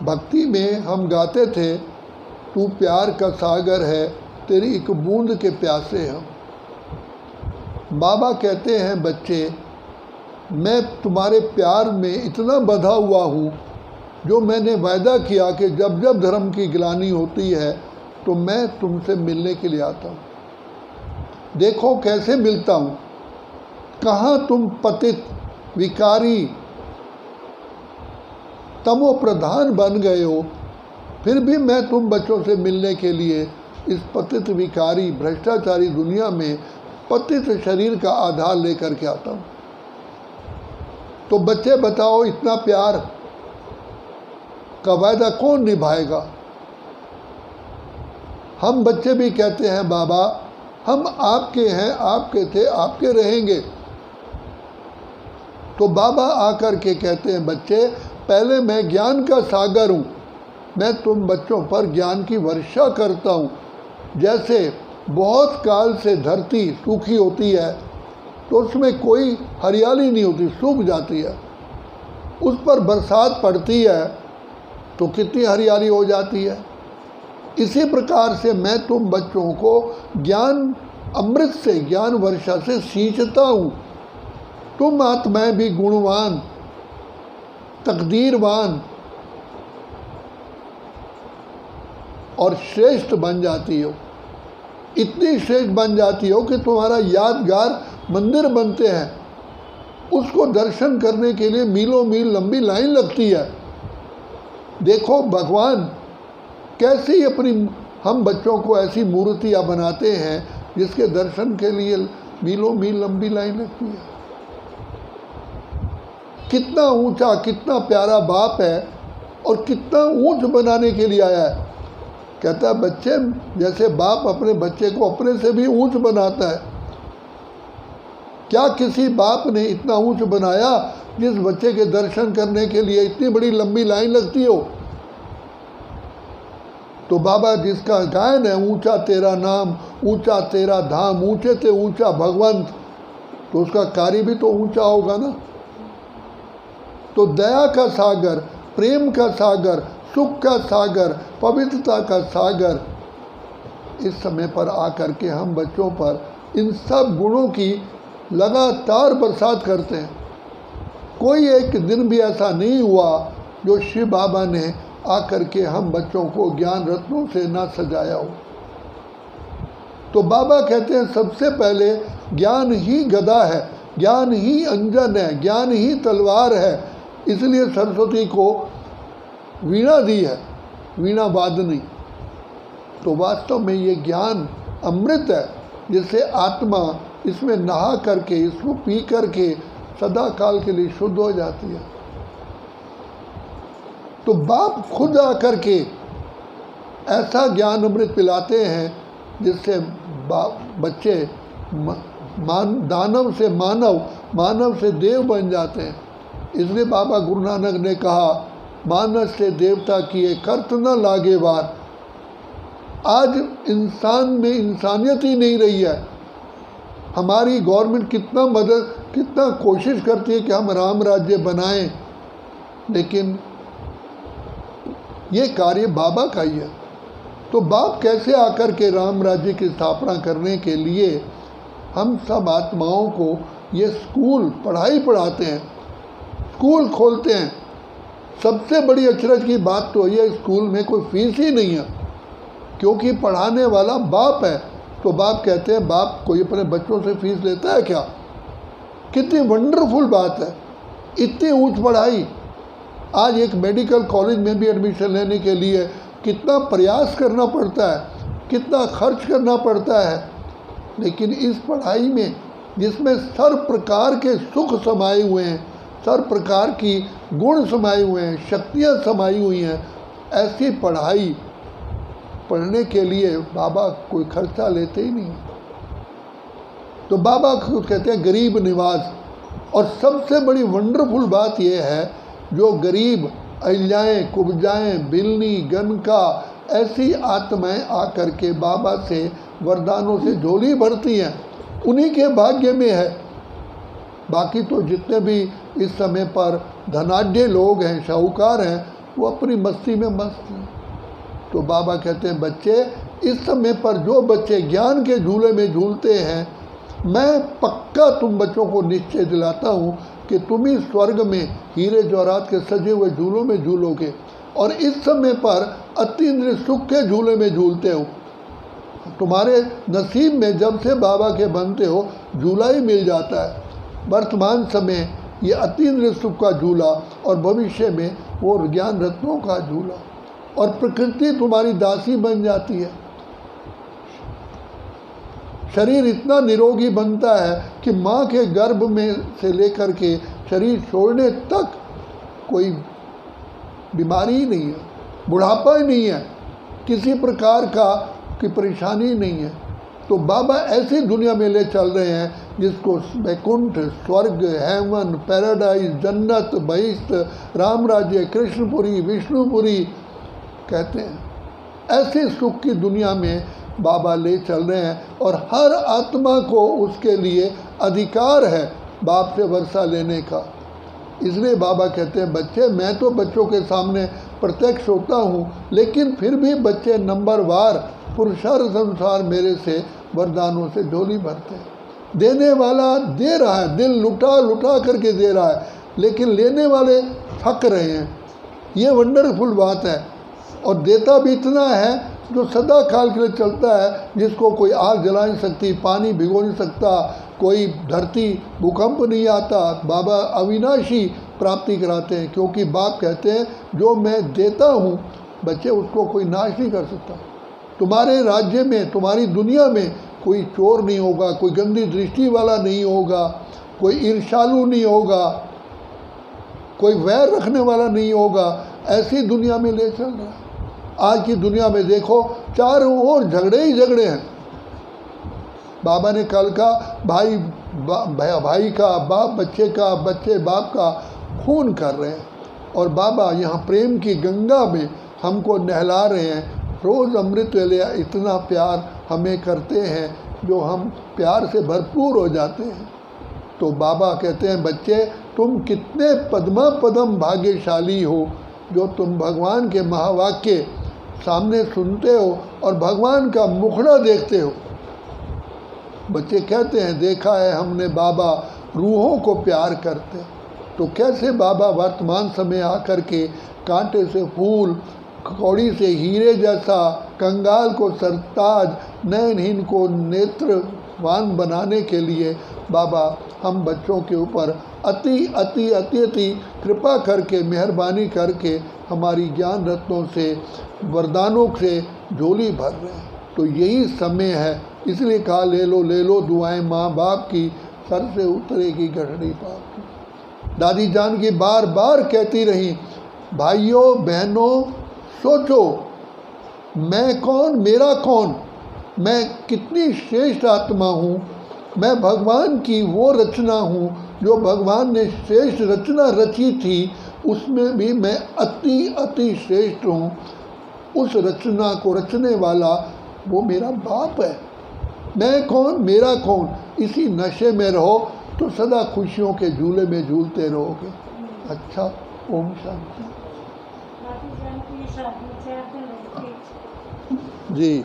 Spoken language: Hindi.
भक्ति में हम गाते थे, तू प्यार का सागर है, तेरी एक बूंद के प्यासे हम। बाबा कहते हैं, बच्चे मैं तुम्हारे प्यार में इतना बंधा हुआ हूँ, जो मैंने वायदा किया कि जब जब धर्म की गिलानी होती है तो मैं तुमसे मिलने के लिए आता हूँ। देखो कैसे मिलता हूँ, कहाँ तुम पतित विकारी तमो प्रधान बन गए हो, फिर भी मैं तुम बच्चों से मिलने के लिए इस पतित विकारी भ्रष्टाचारी दुनिया में पतित शरीर का आधार लेकर के आता हूँ। तो बच्चे बताओ, इतना प्यार का वायदा कौन निभाएगा? हम बच्चे भी कहते हैं, बाबा हम आपके हैं, आपके थे, आपके रहेंगे। तो बाबा आकर के कहते हैं, बच्चे पहले मैं ज्ञान का सागर हूँ, मैं तुम बच्चों पर ज्ञान की वर्षा करता हूँ। जैसे बहुत काल से धरती सूखी होती है तो उसमें कोई हरियाली नहीं होती, सूख जाती है, उस पर बरसात पड़ती है तो कितनी हरियाली हो जाती है। इसी प्रकार से मैं तुम बच्चों को ज्ञान अमृत से, ज्ञान वर्षा से सींचता हूँ। तुम आत्माएं भी गुणवान, तकदीरवान और श्रेष्ठ बन जाती हो। इतनी श्रेष्ठ बन जाती हो कि तुम्हारा यादगार मंदिर बनते हैं, उसको दर्शन करने के लिए मीलों मील लंबी लाइन लगती है। देखो भगवान कैसी अपनी हम बच्चों को ऐसी मूर्तियाँ बनाते हैं जिसके दर्शन के लिए मीलों मील लंबी लाइन लगती है। कितना ऊंचा, कितना प्यारा बाप है और कितना ऊंच बनाने के लिए आया है। कहता है, बच्चे जैसे बाप अपने बच्चे को अपने से भी ऊंच बनाता है, क्या किसी बाप ने इतना ऊंच बनाया जिस बच्चे के दर्शन करने के लिए इतनी बड़ी लंबी लाइन लगती हो? तो बाबा जिसका गायन है, ऊंचा तेरा नाम, ऊंचा तेरा धाम, ऊंचे से ऊंचा भगवंत, तो उसका कार्य भी तो ऊंचा होगा ना। तो दया का सागर, प्रेम का सागर, सुख का सागर, पवित्रता का सागर, इस समय पर आकर के हम बच्चों पर इन सब गुणों की लगातार बरसात करते हैं। कोई एक दिन भी ऐसा नहीं हुआ जो शिव बाबा ने आकर के हम बच्चों को ज्ञान रत्नों से ना सजाया हो। तो बाबा कहते हैं, सबसे पहले ज्ञान ही गदा है, ज्ञान ही अंजन है, ज्ञान ही तलवार है। इसलिए सरस्वती को वीणा दी है, वीणा वादनी। तो वास्तव में ये ज्ञान अमृत है, जिससे आत्मा इसमें नहा करके, इसको पी करके सदा काल के लिए शुद्ध हो जाती है। तो बाप खुद आकर के ऐसा ज्ञान अमृत पिलाते हैं जिससे बच्चे दानव से मानव, मानव से देव बन जाते हैं। इसलिए बाबा गुरु नानक ने कहा, मानस से देवता किए कर्त न लागे वार। आज इंसान में इंसानियत ही नहीं रही है। हमारी गवर्नमेंट कितना कोशिश करती है कि हम राम राज्य बनाएं, लेकिन ये कार्य बाबा का ही है। तो बाप कैसे आकर के राम राज्य की स्थापना करने के लिए हम सब आत्माओं को ये स्कूल पढ़ाई पढ़ाते हैं, स्कूल खोलते हैं। सबसे बड़ी अचरज की बात तो ये, स्कूल में कोई फीस ही नहीं है, क्योंकि पढ़ाने वाला बाप है। तो बाप कहते हैं, बाप कोई अपने बच्चों से फीस लेता है क्या? कितनी वंडरफुल बात है, इतनी ऊंच पढ़ाई। आज एक मेडिकल कॉलेज में भी एडमिशन लेने के लिए कितना प्रयास करना पड़ता है, कितना खर्च करना पड़ता है, लेकिन इस पढ़ाई में जिसमें सर्व प्रकार के सुख समाये हुए हैं, सर्व प्रकार की गुण समाये हुए हैं, शक्तियाँ समाई हुई हैं, ऐसी पढ़ाई पढ़ने के लिए बाबा कोई खर्चा लेते ही नहीं। तो बाबा खुद कहते हैं गरीब निवास। और सबसे बड़ी वंडरफुल बात यह है, जो गरीब अहिल्याएँ, कुब्जाएँ, बिलनी, गनका, ऐसी आत्माएं आकर के बाबा से वरदानों से झोली भरती हैं, उन्हीं के भाग्य में है। बाकी तो जितने भी इस समय पर धनाढ्य लोग हैं, शाहूकार हैं, वो अपनी मस्ती में मस्त हैं। तो बाबा कहते हैं बच्चे, इस समय पर जो बच्चे ज्ञान के झूले में झूलते हैं, मैं पक्का तुम बच्चों को निश्चय दिलाता हूँ कि तुम ही स्वर्ग में हीरे जवाहरात के सजे हुए झूलों में झूलोगे, और इस समय पर अतीन्द्रिय सुख के झूले में झूलते हो। तुम्हारे नसीब में जब से बाबा के बनते हो झूला ही मिल जाता है। वर्तमान समय ये अतीन्द्रिय सुख का झूला, और भविष्य में वो ज्ञान रत्नों का झूला, और प्रकृति तुम्हारी दासी बन जाती है। शरीर इतना निरोगी बनता है कि माँ के गर्भ में से लेकर के शरीर छोड़ने तक कोई बीमारी ही नहीं है, बुढ़ापा ही नहीं है, किसी प्रकार का की परेशानी नहीं है। तो बाबा ऐसी दुनिया में ले चल रहे हैं जिसको वैकुंठ, स्वर्ग, हेवन, पैराडाइज, जन्नत, बहिष्ठ, राम राज्य, कृष्णपुरी, विष्णुपुरी कहते हैं। ऐसे सुख की दुनिया में बाबा ले चल रहे हैं, और हर आत्मा को उसके लिए अधिकार है बाप से वर्षा लेने का। इसलिए बाबा कहते हैं बच्चे, मैं तो बच्चों के सामने प्रत्यक्ष होता हूँ, लेकिन फिर भी बच्चे नंबरवार पुरुषार्थ अनुसार मेरे से वरदानों से झोली भरते हैं। देने वाला दे रहा है, दिल लुटा लुटा करके दे रहा है, लेकिन लेने वाले थक रहे हैं। ये वंडरफुल बात है। और देता भी इतना है जो सदा काल के लिए चलता है, जिसको कोई आग जला नहीं सकती, पानी भिगो नहीं सकता, कोई धरती भूकंप नहीं आता। बाबा अविनाशी प्राप्ति कराते हैं, क्योंकि बाप कहते हैं जो मैं देता हूँ बच्चे, उसको कोई नाश नहीं कर सकता। तुम्हारे राज्य में, तुम्हारी दुनिया में कोई चोर नहीं होगा, कोई गंदी दृष्टि वाला नहीं होगा, कोई ईर्ष्यालु नहीं होगा, कोई वैर रखने वाला नहीं होगा। ऐसी दुनिया में ले चल रहा है। आज की दुनिया में देखो, चारों ओर झगड़े ही झगड़े हैं। बाबा ने कल का भाई का, बाप बच्चे का, बच्चे बाप का खून कर रहे हैं, और बाबा यहाँ प्रेम की गंगा में हमको नहला रहे हैं। रोज़ अमृत वेले इतना प्यार हमें करते हैं जो हम प्यार से भरपूर हो जाते हैं। तो बाबा कहते हैं बच्चे, तुम कितने पद्मा पदम भाग्यशाली हो जो तुम भगवान के महावाक्य सामने सुनते हो और भगवान का मुखड़ा देखते हो। बच्चे कहते हैं देखा है हमने बाबा रूहों को प्यार करते। तो कैसे बाबा वर्तमान समय आकर के कांटे से फूल, कौड़ी से हीरे जैसा, कंगाल को सरताज, नयनहीन को नेत्रवान बनाने के लिए बाबा हम बच्चों के ऊपर अति अति अति अति कृपा करके, मेहरबानी करके हमारी ज्ञान रत्नों से, वरदानों से झोली भर रहे हैं। तो यही समय है, इसलिए कहा ले लो दुआएं माँ बाप की, सर से उतरेगी गठड़ी पाप की। दादी जान की बार बार कहती रही, भाइयों बहनों सोचो, मैं कौन, मेरा कौन, मैं कितनी श्रेष्ठ आत्मा हूँ। मैं भगवान की वो रचना हूँ जो भगवान ने श्रेष्ठ रचना रची थी, उसमें भी मैं अति अति श्रेष्ठ हूँ। उस रचना को रचने वाला वो मेरा बाप है। मैं कौन, मेरा कौन, इसी नशे में रहो तो सदा खुशियों के झूले में झूलते रहोगे। अच्छा, ओम शांति। जी।